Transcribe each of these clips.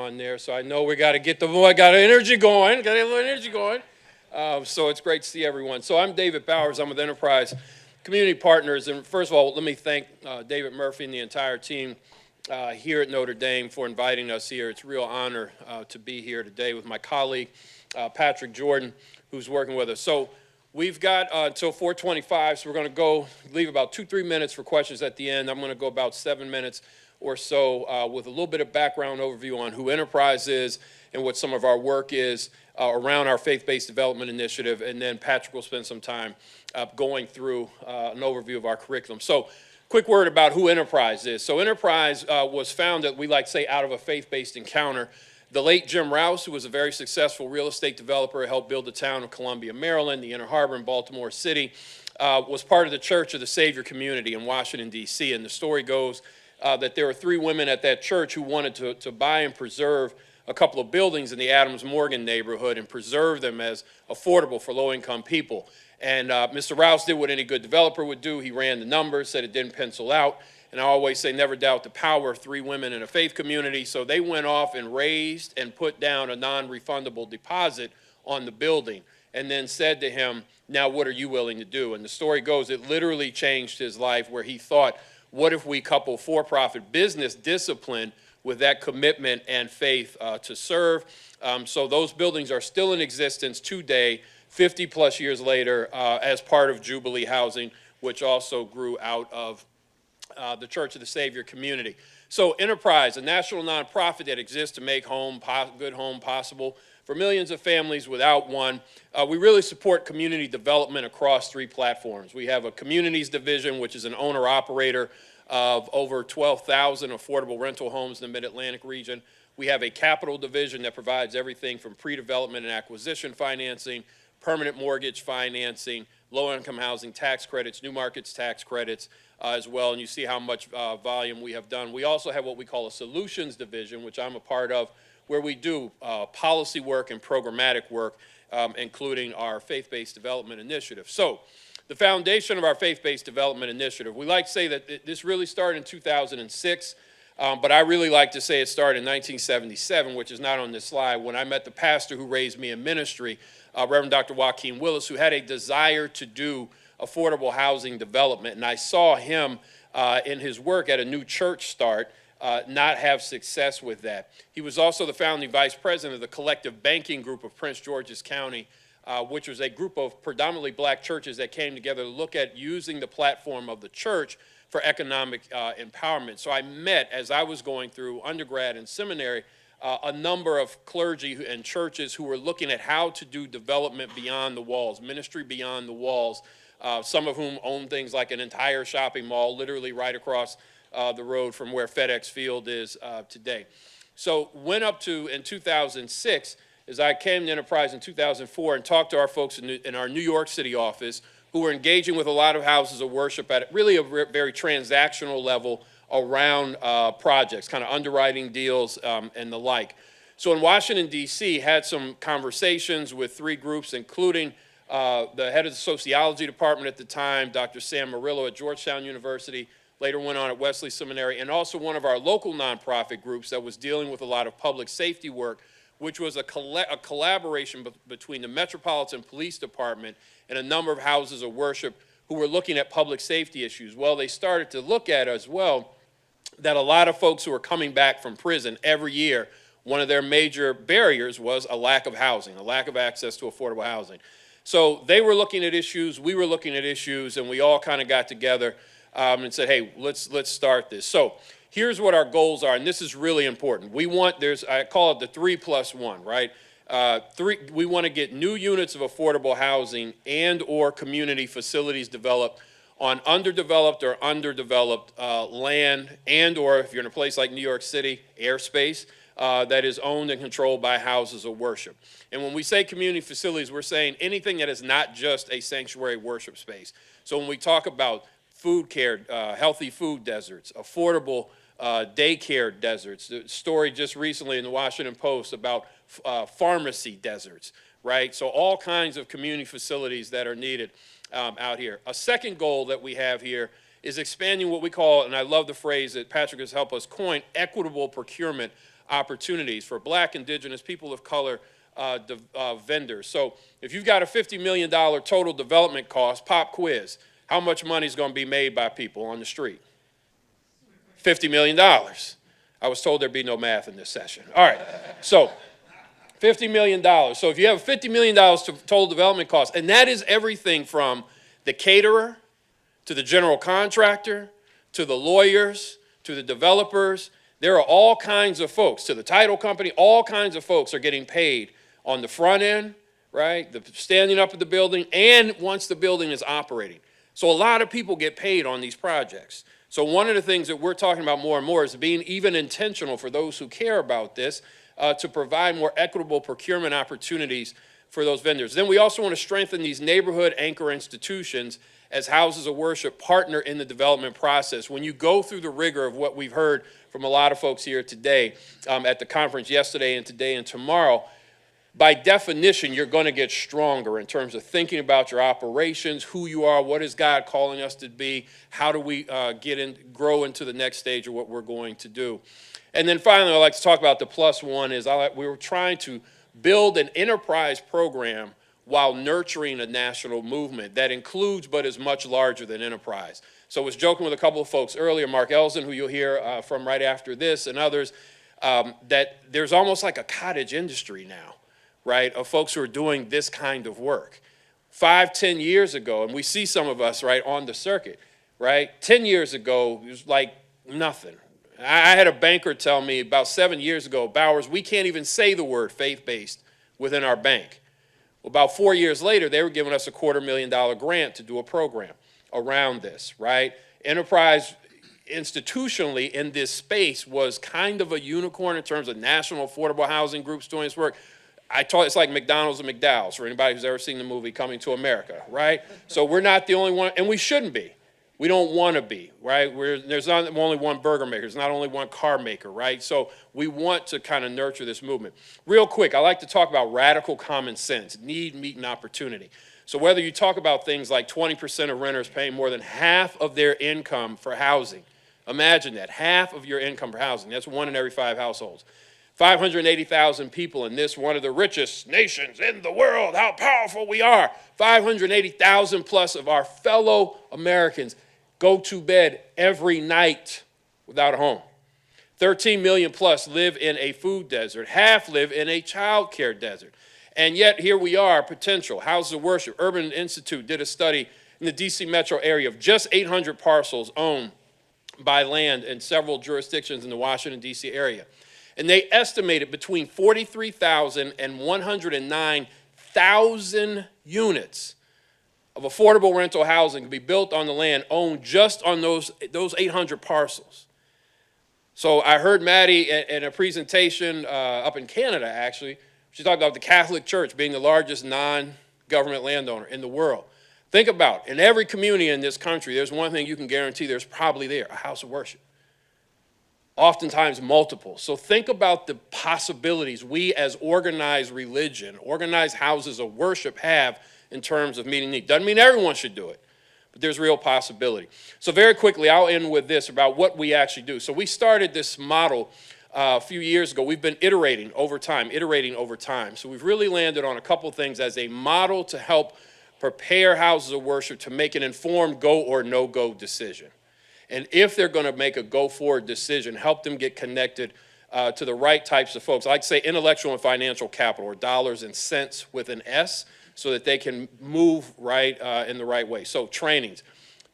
on there, so I know we got to get the energy going, got a little energy going. So it's great to see everyone. So I'm David Bowers. I'm with Enterprise Community Partners, and first of all, let me thank David Murphy and the entire team here at Notre Dame for inviting us here. It's a real honor to be here today with my colleague, Patrick Jordan, who's working with us. So we've got until 4:25, so we're going to leave about 2-3 minutes for questions at the end. I'm going to go about 7 minutes or so with a little bit of background overview on who Enterprise is and what some of our work is around our faith-based development initiative, and then Patrick will spend some time going through an overview of our curriculum. So quick word about who Enterprise is. So Enterprise was founded, we like to say, out of a faith-based encounter. The late Jim Rouse, who was a very successful real estate developer, helped build the town of Columbia, Maryland, the Inner Harbor in Baltimore City, was part of the Church of the Savior community in Washington, D.C. And the story goes that there were 3 women at that church who wanted to buy and preserve a couple of buildings in the Adams Morgan neighborhood and preserve them as affordable for low-income people. And Mr. Rouse did what any good developer would do. He ran the numbers, said it didn't pencil out. And I always say, never doubt the power of 3 women in a faith community. So they went off and raised and put down a non-refundable deposit on the building and then said to him, now what are you willing to do? And the story goes, it literally changed his life, where he thought, what if we couple for-profit business discipline with that commitment and faith to serve? So those buildings are still in existence today, 50 plus years later, as part of Jubilee Housing, which also grew out of the Church of the Savior community. So Enterprise, a national nonprofit that exists to make good home possible for millions of families without one. We really support community development across 3 platforms. We have a communities division, which is an owner-operator of over 12,000 affordable rental homes in the Mid-Atlantic region. We have a capital division that provides everything from pre-development and acquisition financing, permanent mortgage financing, low-income housing tax credits, new markets tax credits as well, and you see how much volume we have done. We also have what we call a solutions division, which I'm a part of, where we do policy work and programmatic work, including our faith-based development initiative. So the foundation of our faith-based development initiative, we like to say that this really started in 2006, but I really like to say it started in 1977, which is not on this slide, when I met the pastor who raised me in ministry, Reverend Dr. Joaquin Willis, who had a desire to do affordable housing development. And I saw him in his work at a new church start not have success with that. He was also the founding vice president of the Collective Banking Group of Prince George's County, which was a group of predominantly black churches that came together to look at using the platform of the church for economic empowerment. So I met, as I was going through undergrad and seminary, a number of clergy and churches who were looking at how to do development beyond the walls, ministry beyond the walls, some of whom own things like an entire shopping mall literally right across the road from where FedEx Field is today. So went up to, in 2006, as I came to Enterprise in 2004 and talked to our folks in our New York City office, who were engaging with a lot of houses of worship at really a very transactional level around projects, kind of underwriting deals and the like. So in Washington, D.C., had some conversations with 3 groups, including the head of the sociology department at the time, Dr. Sam Murillo at Georgetown University, later went on at Wesley Seminary, and also one of our local nonprofit groups that was dealing with a lot of public safety work, which was a collaboration between the Metropolitan Police Department and a number of houses of worship who were looking at public safety issues. Well, they started to look at as well that a lot of folks who were coming back from prison every year, one of their major barriers was a lack of housing, a lack of access to affordable housing. So they were looking at issues, we were looking at issues, and we all kind of got together and said, hey, let's start this. So here's what our goals are, and this is really important. We want, I call it the 3+1, right? We want to get new units of affordable housing and or community facilities developed on underdeveloped or underdeveloped land, and or, if you're in a place like New York City, airspace that is owned and controlled by houses of worship. And when we say community facilities, we're saying anything that is not just a sanctuary worship space. So when we talk about food care, healthy food deserts, affordable daycare deserts, the story just recently in the Washington Post about pharmacy deserts, right? So all kinds of community facilities that are needed out here. A second goal that we have here is expanding what we call, and I love the phrase that Patrick has helped us coin, equitable procurement opportunities for Black, Indigenous, people of color vendors. So if you've got a $50 million total development cost, pop quiz, how much money is going to be made by people on the street? $50 million. I was told there'd be no math in this session. All right, so $50 million. So if you have $50 million to total development costs, and that is everything from the caterer to the general contractor to the lawyers to the developers. There are all kinds of folks, to the title company, all kinds of folks are getting paid on the front end, right? The standing up of the building and once the building is operating. So a lot of people get paid on these projects. So one of the things that we're talking about more and more is being even intentional for those who care about this to provide more equitable procurement opportunities for those vendors. Then we also want to strengthen these neighborhood anchor institutions as houses of worship partner in the development process. When you go through the rigor of what we've heard from a lot of folks here today at the conference yesterday and today and tomorrow, by definition, you're going to get stronger in terms of thinking about your operations, who you are, what is God calling us to be, how do we grow into the next stage of what we're going to do. And then finally, I'd like to talk about the plus one is we were trying to build an enterprise program while nurturing a national movement that includes but is much larger than enterprise. So I was joking with a couple of folks earlier, Mark Elson, who you'll hear from right after this, and others, that there's almost like a cottage industry now, right, of folks who are doing this kind of work. 5-10 years ago, and we see some of us, right, on the circuit, right? 10 years ago, it was like nothing. I had a banker tell me about 7 years ago, Bowers, we can't even say the word faith-based within our bank. Well, about 4 years later, they were giving us a $250,000 grant to do a program around this, right? Enterprise institutionally in this space was kind of a unicorn in terms of national affordable housing groups doing this work. It's like McDonald's and McDowell's for anybody who's ever seen the movie Coming to America, right? So we're not the only one, and we shouldn't be. We don't want to be, right? There's not only one burger maker. There's not only one car maker, right? So we want to kind of nurture this movement. Real quick, I like to talk about radical common sense, need, meet, and opportunity. So whether you talk about things like 20% of renters paying more than half of their income for housing, imagine that, half of your income for housing. That's 1 in every 5 households. 580,000 people in this, one of the richest nations in the world, how powerful we are. 580,000 plus of our fellow Americans go to bed every night without a home. 13 million plus live in a food desert. Half live in a child care desert. And yet here we are, potential. Houses of Worship, Urban Institute did a study in the DC metro area of just 800 parcels owned by land in several jurisdictions in the Washington, D.C. area. And they estimated between 43,000 and 109,000 units of affordable rental housing to be built on the land owned just on those 800 parcels. So I heard Maddie in a presentation up in Canada, actually. She talked about the Catholic Church being the largest non-government landowner in the world. Think about, in every community in this country, there's one thing you can guarantee there's probably there, a house of worship. Oftentimes multiple. So think about the possibilities we as organized religion, organized houses of worship have in terms of meeting need. Doesn't mean everyone should do it, but there's real possibility. So very quickly, I'll end with this about what we actually do. So we started this model a few years ago. We've been iterating over time. So we've really landed on a couple things as a model to help prepare houses of worship to make an informed go or no-go decision. And if they're going to make a go-forward decision, help them get connected to the right types of folks. I like to say intellectual and financial capital, or dollars and cents with an S, so that they can move right in the right way. So trainings,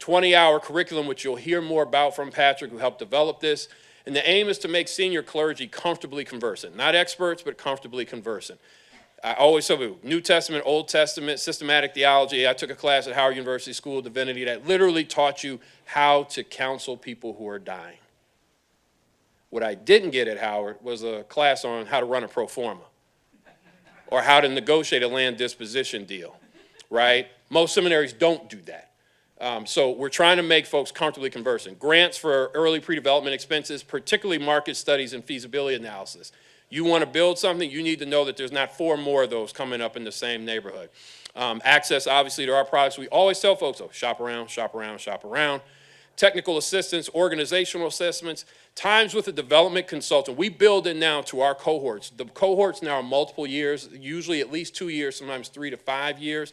20-hour curriculum, which you'll hear more about from Patrick, who helped develop this. And the aim is to make senior clergy comfortably conversant. Not experts, but comfortably conversant. I always tell you, New Testament, Old Testament, systematic theology. I took a class at Howard University School of Divinity that literally taught you how to counsel people who are dying. What I didn't get at Howard was a class on how to run a pro forma or how to negotiate a land disposition deal, right? Most seminaries don't do that. So we're trying to make folks comfortably conversant. Grants for early pre-development expenses, particularly market studies and feasibility analysis. You want to build something, you need to know that there's not 4 more of those coming up in the same neighborhood. Access, obviously, to our products. We always tell folks, oh, shop around, shop around, shop around. technical assistance, organizational assessments, times with a development consultant. We build in now to our cohorts. The cohorts now are multiple years, usually at least 2 years, sometimes 3 to 5 years.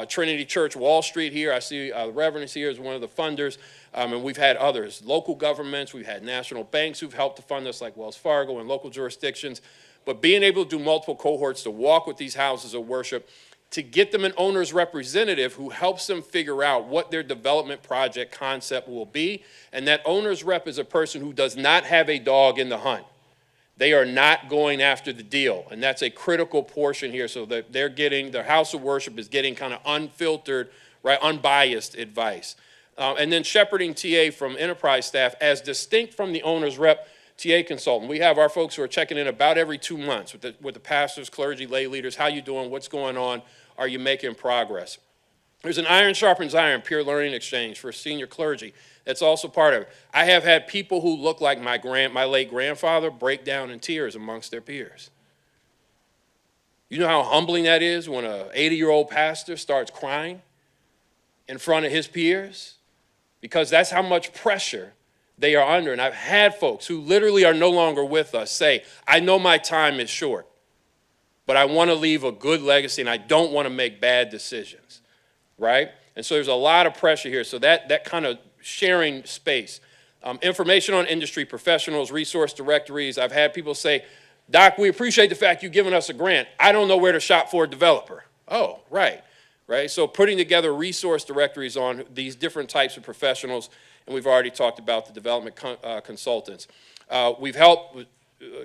Trinity Church, Wall Street here, I see the Reverend is here as one of the funders, and we've had others, local governments, we've had national banks who've helped to fund us like Wells Fargo and local jurisdictions. But being able to do multiple cohorts to walk with these houses of worship, to get them an owner's representative who helps them figure out what their development project concept will be. And that owner's rep is a person who does not have a dog in the hunt. They are not going after the deal. And that's a critical portion here. So that they're getting, their house of worship is getting kind of unfiltered, right, unbiased advice. And then shepherding TA from enterprise staff as distinct from the owner's rep TA consultant. We have our folks who are checking in about every 2 months with the pastors, clergy, lay leaders. How you doing? What's going on? Are you making progress? There's an iron sharpens iron peer learning exchange for senior clergy. That's also part of it. I have had people who look like my late grandfather break down in tears amongst their peers. You know how humbling that is when an 80-year-old pastor starts crying in front of his peers? Because that's how much pressure they are under. And I've had folks who literally are no longer with us say, I know my time is short, but I want to leave a good legacy and I don't want to make bad decisions, right? And so there's a lot of pressure here. So that kind of sharing space. Information on industry professionals, resource directories. I've had people say, Doc, we appreciate the fact you've given us a grant. I don't know where to shop for a developer. Oh, right. So putting together resource directories on these different types of professionals, and we've already talked about the development consultants. We've helped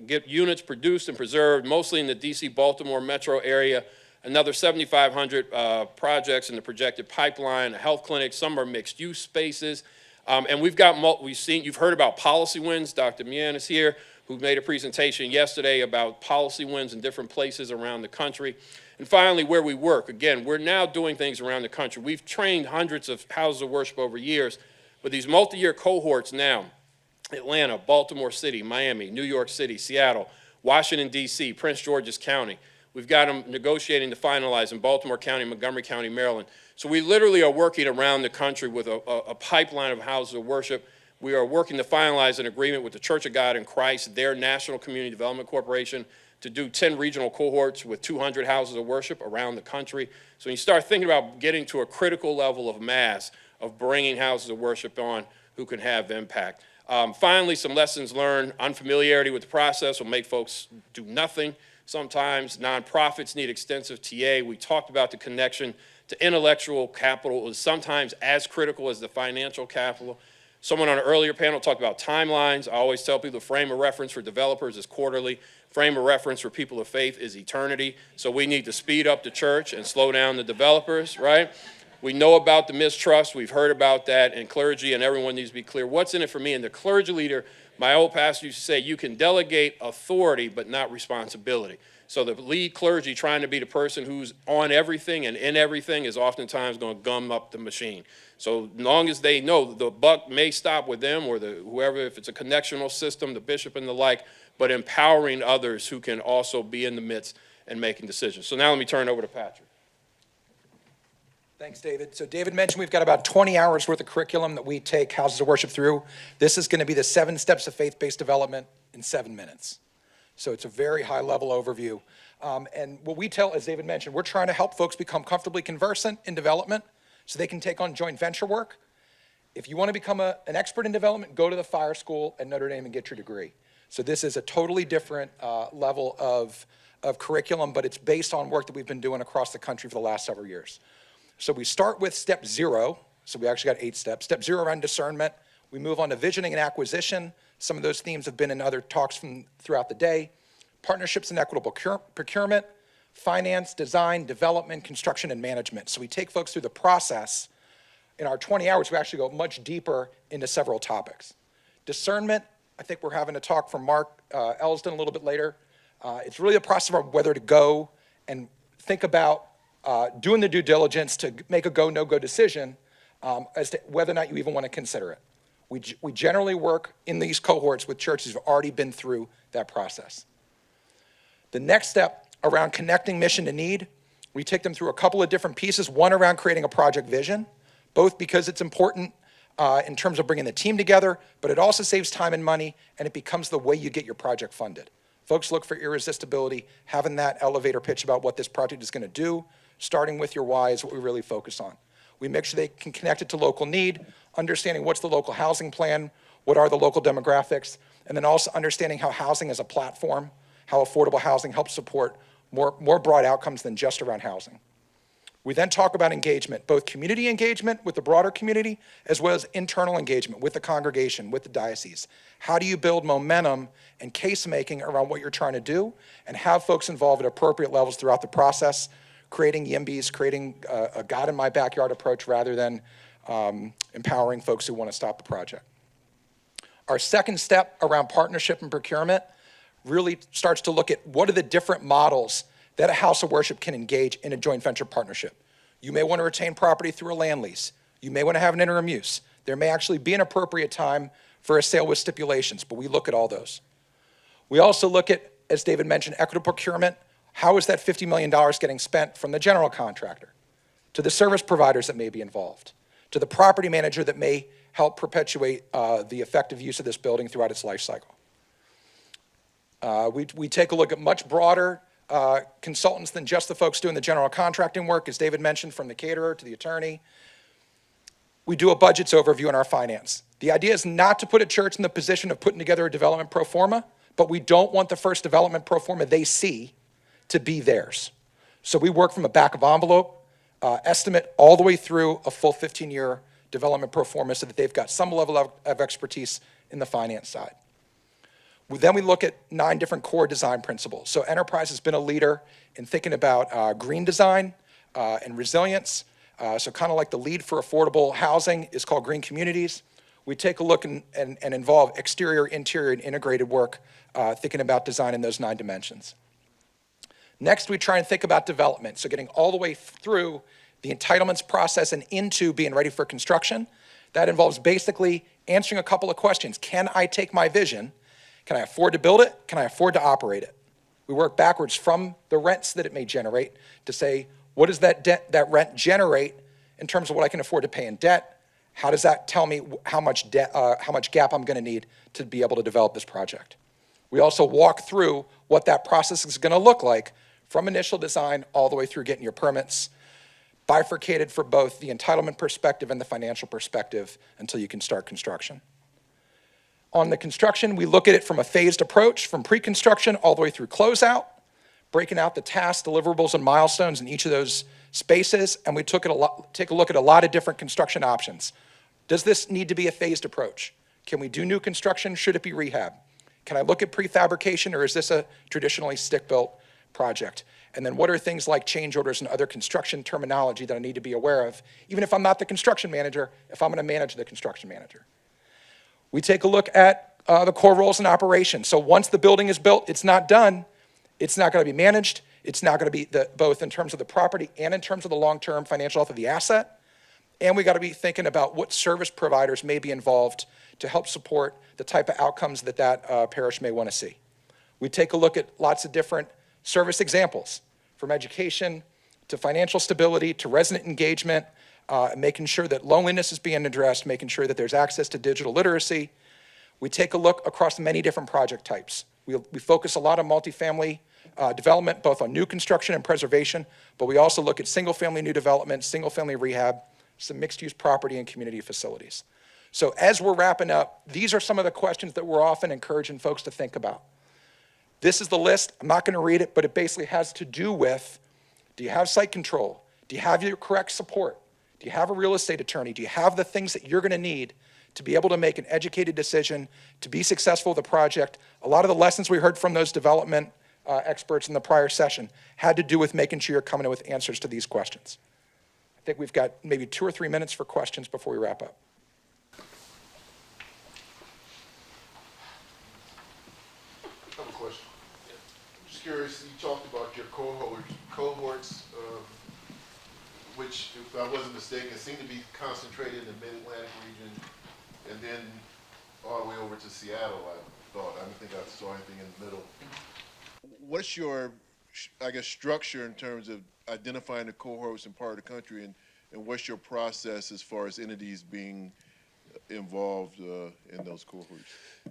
get units produced and preserved, mostly in the DC, Baltimore metro area. Another 7,500 projects in the projected pipeline, a health clinic, some are mixed use spaces. And you've heard about policy wins. Dr. Mian is here, who made a presentation yesterday about policy wins in different places around the country. And finally, where we work. Again, we're now doing things around the country. We've trained hundreds of houses of worship over years, but these multi-year cohorts now, Atlanta, Baltimore City, Miami, New York City, Seattle, Washington, D.C., Prince George's County. We've got them negotiating to finalize in Baltimore County, Montgomery County, Maryland. So we literally are working around the country with a pipeline of houses of worship. We are working to finalize an agreement with the Church of God in Christ, their National Community Development Corporation, to do 10 regional cohorts with 200 houses of worship around the country. So when you start thinking about getting to a critical level of mass, of bringing houses of worship on who can have impact. Finally, some lessons learned. Unfamiliarity with the process will make folks do nothing. Sometimes nonprofits need extensive TA. We talked about the connection to intellectual capital is sometimes as critical as the financial capital. Someone on an earlier panel talked about timelines. I always tell people the frame of reference for developers is quarterly. Frame of reference for people of faith is eternity. So we need to speed up the church and slow down the developers, right? We know about the mistrust. We've heard about that. And clergy and everyone needs to be clear. What's in it for me? And the clergy leader, my old pastor used to say, you can delegate authority but not responsibility. So the lead clergy trying to be the person who's on everything and in everything is oftentimes going to gum up the machine. So as long as they know the buck may stop with them or whoever, if it's a connectional system, the bishop and the like, but empowering others who can also be in the midst and making decisions. So now let me turn it over to Patrick. Thanks, David. So David mentioned we've got about 20 hours worth of curriculum that we take houses of worship through. This is going to be the 7 steps of faith-based development in 7 minutes. So it's a very high-level overview. And what we tell, as David mentioned, we're trying to help folks become comfortably conversant in development so they can take on joint venture work. If you want to become an expert in development, go to the fire school at Notre Dame and get your degree. So this is a totally different level of curriculum, but it's based on work that we've been doing across the country for the last several years. So we start with step 0. So we actually got 8 steps. Step 0 around discernment. We move on to visioning and acquisition. Some of those themes have been in other talks throughout the day. Partnerships and equitable procurement, finance, design, development, construction, and management. So we take folks through the process. In our 20 hours, we actually go much deeper into several topics. Discernment, I think we're having a talk from Mark Elsden a little bit later. It's really a process of whether to go and think about doing the due diligence to make a go, no-go decision as to whether or not you even want to consider it. We generally work in these cohorts with churches who have already been through that process. The next step around connecting mission to need, we take them through a couple of different pieces, one around creating a project vision, both because it's important in terms of bringing the team together, but it also saves time and money, and it becomes the way you get your project funded. Folks look for irresistibility. Having that elevator pitch about what this project is going to do, starting with your why, is what we really focus on. We make sure they can connect it to local need, understanding what's the local housing plan, what are the local demographics, and then also understanding how housing as a platform, how affordable housing helps support more broad outcomes than just around housing. We then talk about engagement, both community engagement with the broader community, as well as internal engagement with the congregation, with the diocese. How do you build momentum and case making around what you're trying to do, and have folks involved at appropriate levels throughout the process, creating YIMBYs, creating a God in my backyard approach rather than empowering folks who want to stop the project. Our second step around partnership and procurement really starts to look at what are the different models that a house of worship can engage in a joint venture partnership. You may want to retain property through a land lease. You may want to have an interim use. There may actually be an appropriate time for a sale with stipulations, but we look at all those. We also look at, as David mentioned, equitable procurement. How is that $50 million getting spent from the general contractor to the service providers that may be involved, to the property manager that may help perpetuate the effective use of this building throughout its life cycle. We take a look at much broader consultants than just the folks doing the general contracting work, as David mentioned, from the caterer to the attorney. We do a budgets overview in our finance. The idea is not to put a church in the position of putting together a development pro forma, but we don't want the first development pro forma they see to be theirs. So we work from a back of envelope estimate all the way through a full 15-year development pro forma so that they've got some level of expertise in the finance side. Then we look at 9 different core design principles. So Enterprise has been a leader in thinking about green design and resilience. So kind of like the lead for affordable housing is called Green Communities. We take a look and involve exterior, interior, and integrated work, thinking about design in those 9 dimensions. Next, we try and think about development. So getting all the way through the entitlements process and into being ready for construction. That involves basically answering a couple of questions. Can I take my vision? Can I afford to build it? Can I afford to operate it? We work backwards from the rents that it may generate to say, what does that rent generate in terms of what I can afford to pay in debt? How does that tell me how much gap I'm going to need to be able to develop this project? We also walk through what that process is going to look like from initial design all the way through getting your permits, bifurcated for both the entitlement perspective and the financial perspective until you can start construction. On the construction, we look at it from a phased approach, from pre-construction all the way through closeout, breaking out the tasks, deliverables, and milestones in each of those spaces, and we take a look at a lot of different construction options. Does this need to be a phased approach? Can we do new construction? Should it be rehab? Can I look at prefabrication, or is this a traditionally stick-built project? And then what are things like change orders and other construction terminology that I need to be aware of, even if I'm not the construction manager, if I'm going to manage the construction manager? We take a look at the core roles in operation. So once the building is built, it's not done. It's not going to be managed. It's not going to be both in terms of the property and in terms of the long-term financial health of the asset. And we got to be thinking about what service providers may be involved to help support the type of outcomes that parish may want to see. We take a look at lots of different service examples, from education to financial stability to resident engagement, making sure that loneliness is being addressed, making sure that there's access to digital literacy. We take a look across many different project types. We focus a lot on multifamily development, both on new construction and preservation, but we also look at single-family new development, single-family rehab, some mixed-use property and community facilities. So as we're wrapping up, these are some of the questions that we're often encouraging folks to think about. This is the list. I'm not going to read it, but it basically has to do with, do you have site control? Do you have your correct support? Do you have a real estate attorney? Do you have the things that you're going to need to be able to make an educated decision, to be successful with the project? A lot of the lessons we heard from those development experts in the prior session had to do with making sure you're coming in with answers to these questions. I think we've got maybe 2 or 3 minutes for questions before we wrap up. I have a question. I'm just curious, you talked about your cohorts, which, if I wasn't mistaken, seem to be concentrated in the Mid-Atlantic region and then all the way over to Seattle, I thought. I didn't think I saw anything in the middle. What's your, I guess, structure in terms of identifying the cohorts in part of the country, and what's your process as far as entities being involved in those cohorts?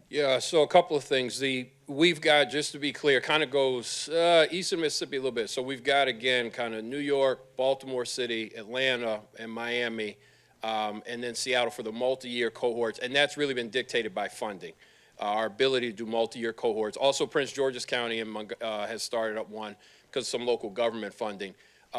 Yeah, so a couple of things. We've got, just to be clear, kind of goes east of Mississippi a little bit. So we've got, again, kind of New York, Baltimore City, Atlanta, and Miami, and then Seattle for the multi-year cohorts. And that's really been dictated by funding, our ability to do multi-year cohorts. Also, Prince George's County has started up one because of some local government funding.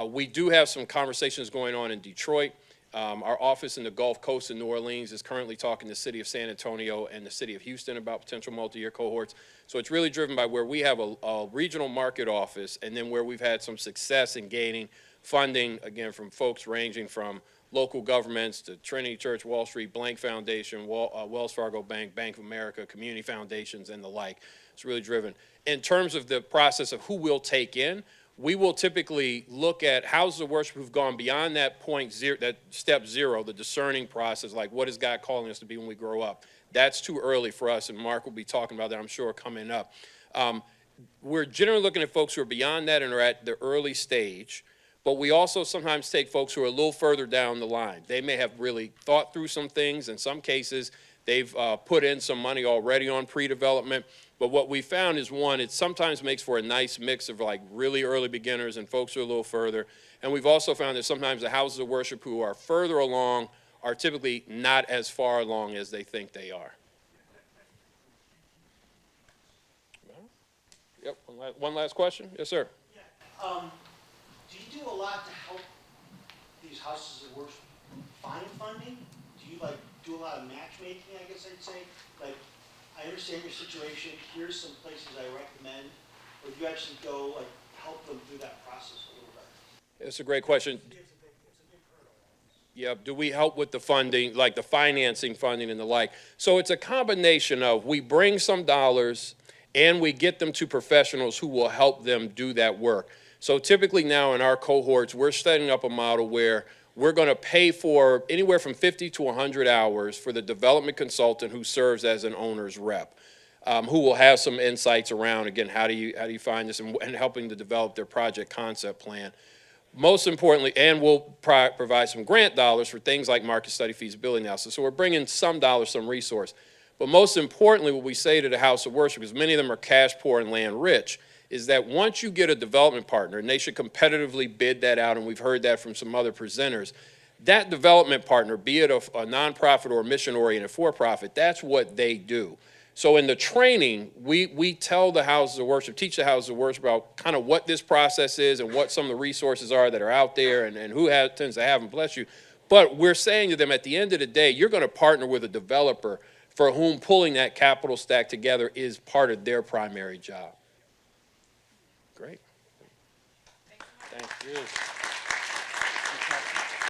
We do have some conversations going on in Detroit. Our office in the Gulf Coast in New Orleans is currently talking to the city of San Antonio and the city of Houston about potential multi-year cohorts. So it's really driven by where we have a regional market office and then where we've had some success in gaining funding, again, from folks ranging from local governments to Trinity Church, Wall Street, Blank Foundation, Wells Fargo Bank, Bank of America, community foundations, and the like. It's really driven. In terms of the process of who we'll take in, we will typically look at houses of worship who've gone beyond that point zero, that step zero, the discerning process, like what is God calling us to be when we grow up. That's too early for us, and Mark will be talking about that, I'm sure, coming up. We're generally looking at folks who are beyond that and are at the early stage, but we also sometimes take folks who are a little further down the line. They may have really thought through some things. In some cases, they've put in some money already on pre-development. But what we found is, one, it sometimes makes for a nice mix of like really early beginners and folks who are a little further. And we've also found that sometimes the houses of worship who are further along are typically not as far along as they think they are. Yep, one last question? Yes, sir. Yeah. Do you do a lot to help these houses of worship find funding? Do you do a lot of matchmaking, I guess I'd say? I understand your situation, here's some places I recommend, or do you actually go help them through that process a little bit? It's a great question. Yeah, do we help with the funding, like the financing funding and the like? So it's a combination of we bring some dollars and we get them to professionals who will help them do that work. So typically now in our cohorts, we're setting up a model where we're going to pay for anywhere from 50 to 100 hours for the development consultant who serves as an owner's rep, who will have some insights around, again, how do you find this, and helping to develop their project concept plan. Most importantly, and we'll provide some grant dollars for things like market study feasibility analysis. So we're bringing some dollars, some resource. But most importantly, what we say to the house of worship, because many of them are cash poor and land rich, is that once you get a development partner, and they should competitively bid that out, and we've heard that from some other presenters, that development partner, be it a nonprofit or a mission-oriented for-profit, that's what they do. So in the training, we tell the houses of worship, teach the houses of worship about kind of what this process is and what some of the resources are that are out there and who tends to have them, bless you. But we're saying to them, at the end of the day, you're going to partner with a developer for whom pulling that capital stack together is part of their primary job. Great. Thank you.